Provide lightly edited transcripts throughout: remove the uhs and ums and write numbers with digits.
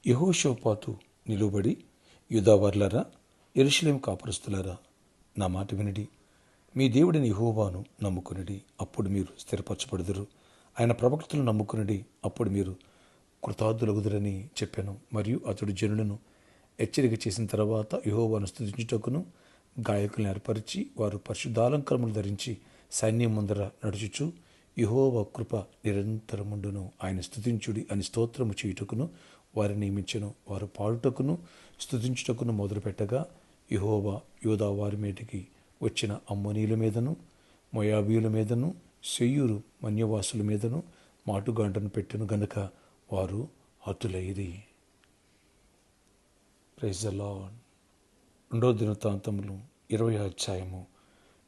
యెహోషాపాతు నిలువబడి, యూదావారులారా, యెరూషలేము కాపురస్తులారా, నా మాట వినుడి. మీ దేవుడిని యెహోవాను నమ్ముకొనుడి, అప్పుడు మీరు స్థిరపరచబడుదురు. ఆయన ప్రవక్తలను నమ్ముకొనుడి, అప్పుడు మీరు కృతార్థులగుదురని చెప్పాను. మరియు అతడు జనులను హెచ్చరిక చేసిన తర్వాత యెహోవాను స్తుతించుటకును గాయకులను ఏర్పరిచి, వారు పరిశుద్ధాలంకరములు ధరించి సైన్యం ముందర నడుచుచు, యెహోవా కృప నిరంతరముండును, ఆయన స్తుతించుడి అని స్తోత్రము చేయుటకును వారిని నియమించెను. వారు పాడుటకును స్తుతించుటకును మొదలుపెట్టగా, యెహోవా యూదా వారి మీదకి వచ్చిన అమ్మోనీయుల మీదను, మోయాబీయుల మీదను, సెయ్యూరు మన్యవాసుల మీదను మాటుగాంటను పెట్టెను గనుక వారు హతులైరి. Praise the lord. 2 దినవృత్తాంతములు 20వ అధ్యాయము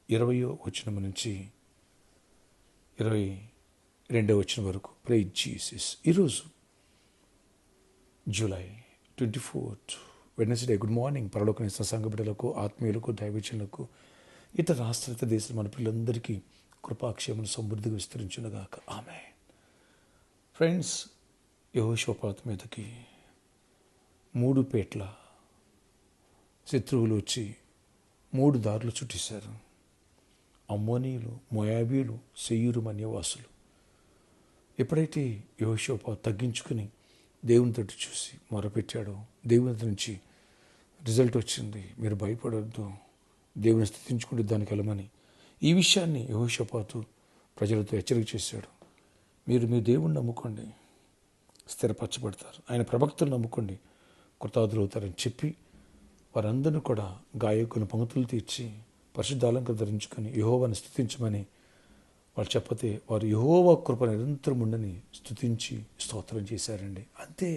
20వ వచనము నుంచి 22వ వచనం వరకు. Praise Jesus. ఈరోజు July 24th Wednesday. Good morning. పరలోకనిస్తున్న సంఘ బిడ్డలకు, ఆత్మీయులకు, దైవజనులకు, ఇతర రాష్ట్ర దేశం మన పిల్లలందరికీ కృపాక్షేమను సమృద్ధిగా విస్తరించునుగాక. ఆమేన్. ఫ్రెండ్స్, యెహోషాపాతు మీదకి 3 పేట్ల శత్రువులు వచ్చి 3 దారులు చుట్టేశారు. అమ్మోనీయులు, మోయాబీలు, సెయ్యూరు మన్యవాసులు. ఎప్పుడైతే యెహోషాపాతు తగ్గించుకుని దేవుని తట్టు చూసి మొరపెట్టాడో, దేవుని నుంచి రిజల్ట్ వచ్చింది. మీరు భయపడొద్దు, దేవుని స్తుతించుకుంటే దానికి వెళ్ళమని. ఈ విషయాన్ని యెహోషాపాతు ప్రజలతో హెచ్చరిక చేశాడు. మీరు మీ దేవుణ్ణి నమ్ముకోండి, స్థిరపరచబడతారు. ఆయన ప్రవక్తలు నమ్ముకోండి, కృతార్థులు అవుతారని చెప్పి వారందరినీ కూడా గాయకుని పంక్తులు తీర్చి పరిశుద్ధాలంకరణ ధరించుకొని యెహోవాను స్తుతించమని వాళ్ళు చెప్పతే, వారు యెహోవా కృప నిరంతరం ఉండని స్తుతించి స్తోత్రం చేశారండి. అంతే.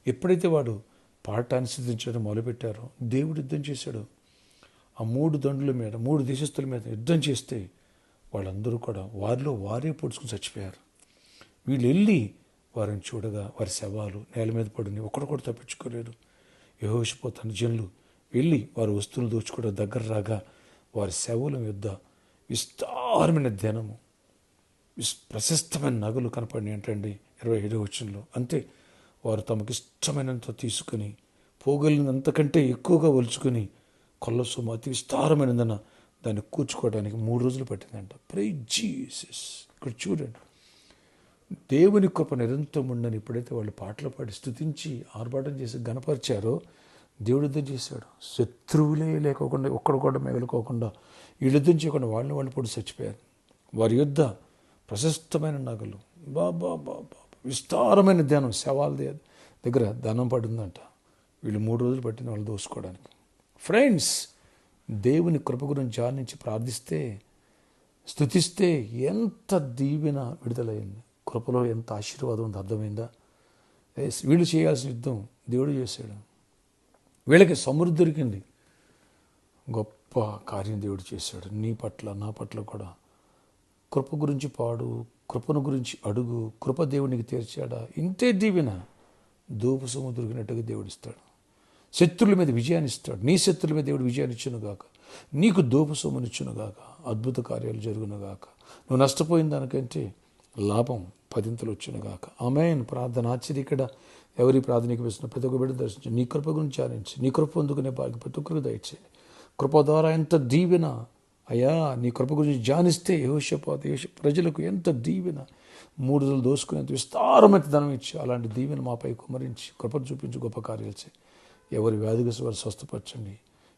ఎప్పుడైతే వాడు పాడటాన్ని స్తుతించడం మొదలుపెట్టారో, దేవుడు యుద్ధం చేశాడు. ఆ 3 దండుల మీద, 3 దేశస్తుల మీద యుద్ధం చేస్తే వాళ్ళందరూ కూడా వారిలో వారే పొడుచుకుని చచ్చిపోయారు. వీళ్ళు వెళ్ళి వారిని చూడగా వారి శవాలు నేల మీద పడిని, ఒకడొకడు తప్పించుకోలేరు. యెహోషాపాతు తన జనులు వెళ్ళి వారి వస్తువులు దోచుకోవడం దగ్గర రాగా వారి శవుల యొద్ద విస్తారమైన ధనము, ప్రశస్తమైన నగలు కనపడినాయి అంటండి 27వ వచనంలో. అంతే. వారు తమకిష్టమైనంత తీసుకుని పోగలిగినంతకంటే ఎక్కువగా ఒలుచుకొని కొల్ల సొమ్ము అతి విస్తారమైనదన్న దాన్ని కూర్చుకోవడానికి 3 రోజులు పట్టిందంట. Praise Jesus. ఇక్కడ చూడండి, దేవుని కృప నిరంతరం ఉండని ఎప్పుడైతే వాళ్ళు పాటలు పాడి స్తుతించి ఆర్భాటం చేసి గణపరిచారో, దేవుడు యుద్ధం చేశాడు. శత్రువులే లేకోకుండా, ఒక్కడు కూడా మిగలుకోకుండా, వీళ్ళు యుద్ధం చేయకుండా వాళ్ళు పొడి చచ్చిపోయారు. వారి యుద్ధ ప్రశస్తమైన నగలు, బాబా విస్తారమైన ధ్యానం, శవాల దగ్గర ధనం పడిందంట. వీళ్ళు 3 రోజులు పట్టిన వాళ్ళు దోసుకోవడానికి. ఫ్రెండ్స్, దేవుని కృప గురించి ధ్యానించి ప్రార్థిస్తే, స్తుతిస్తే ఎంత దీవెన విడుదలైంది. కృపలో ఎంత ఆశీర్వాదం ఉంది. అర్థమైందా? వీళ్ళు చేయాల్సిన యుద్ధం దేవుడు చేశాడు. వీళ్ళకి సమృద్ధి దొరికింది. గొప్ప కార్యం దేవుడు చేశాడు. నీ పట్ల, నా పట్ల కూడా. కృప గురించి పాడు, కృపను గురించి అడుగు. కృప దేవునికి తీర్చాడా? ఇంతే దీవెన. దూపు సొమ్ము దొరికినట్టుగా దేవుడు ఇస్తాడు. శత్రువుల మీద విజయాన్ని ఇస్తాడు. నీ శత్రువుల మీద దేవుడు విజయాన్ని ఇచ్చునుగాక. నీకు దూపు సొమ్మునిచ్చునుగాక. అద్భుత కార్యాలు జరుగునుగాక. నువ్వు నష్టపోయిన దానికంటే లాభం 10ంతలు వచ్చునుగాక. ఆమేన్. ప్రార్థన ఆశ్చర్యకడ ఎవరి ప్రార్థనకి వేసిన ప్రతి ఒక్క బిడ్డ దర్శించి నీ కృప గురించి ఆలోచించి నీ కృప పొందుకునే భాగ్యం ప్రతి ఒక్కరికి దయచేయండి. కృప ద్వారా ఎంత దీవెన అయ్యా. నీ కృప గురించి ధ్యానిస్తే యెహోషాపాతు ప్రజలకు ఎంత దీవెన. 3 రోజులు దోసుకునేంత విస్తారమైన ధనం ఇచ్చి అలాంటి దీవెన మాపై కుమరించి కృపను చూపించి గొప్ప కార్యాలు చేయి. ఎవరి వ్యాధిగ్రస్తు వారు స్వస్థపరచండి.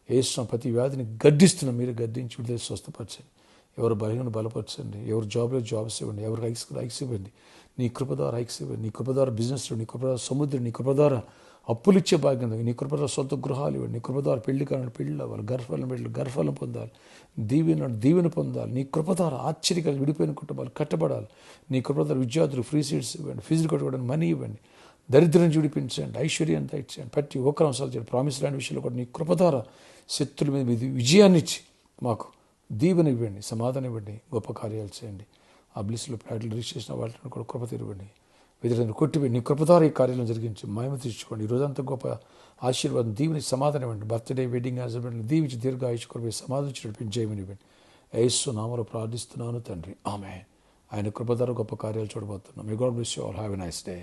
యేసు ప్రతి వ్యాధిని గద్దిస్తున్న మీరు గద్దించి విడుదల స్వస్థపరచండి. ఎవరు బలహీనను బలపరచండి. ఎవరు జాబ్స్ ఇవ్వండి. ఎవరికి హైక్స్ ఇవ్వండి. నీ కృప ద్వారా హైక్స్ ఇవ్వండి. నీ కృప ద్వారా బిజినెస్, నీ కృప ద్వారా సముద్రం, నీ కృప ద్వారా అప్పులు ఇచ్చే భాగ్యం, నీ కృప ద్వారా సొంత గృహాలు ఇవ్వండి. నీ కృప ద్వారా పెళ్లి కావాలి, పెళ్ళి అవ్వాలి, గర్భఫలం పెళ్ళి గర్భఫలం పొందాలి, దీవెన పొందాలి. నీ కృప ద్వారా ఆశ్చర్యకాలు విడిపోయిన కుటుంబాలు కట్టబడాలి. నీ కృప ద్వారా విద్యార్థులు ఫ్రీ సీట్స్ ఇవ్వండి, ఫీజులు కట్టుకోవడానికి మనీ ఇవ్వండి, దరిద్రం విడిపించండి, ఐశ్వర్యంతో ఇచ్చండి. ప్రతి ఒక్కరు అవసరాలు చేయండి. ప్రామిస్ లాంటి విషయంలో కూడా నీ కృప ద్వారా శత్రుల మీద విజయాన్ని ఇచ్చి మాకు దీవెన ఇవ్వండి, సమాధానం ఇవ్వండి, గొప్ప కార్యాలు చేయండి. ఆ బ్లిస్లో ప్లాట్లు రిజిస్ట్రేషన్ వాళ్ళని కూడా కృప తెరవండి. విధులను కొట్టిపోయి నీ కృప ద్వారా ఈ కార్యాలను జరిగించి మహిమ తీర్చుకోండి. ఈ రోజంతా గొప్ప ఆశీర్వాదం, దీవెని సమాధానం ఇవ్వండి. బర్త్డే, వెడ్డింగ్ యానివర్సరీ దీవించి దీర్ఘ ఆయుష్కరమైన సమాధించి నడిపించేయమని ఇవ్వండి. యేసు నామములో ప్రార్థిస్తున్నాను తండ్రి. ఆమేన్. ఆయన కృప ద్వారా గొప్ప కార్యాలు చూడబోతున్నాం. May God bless you all. Have a nice day.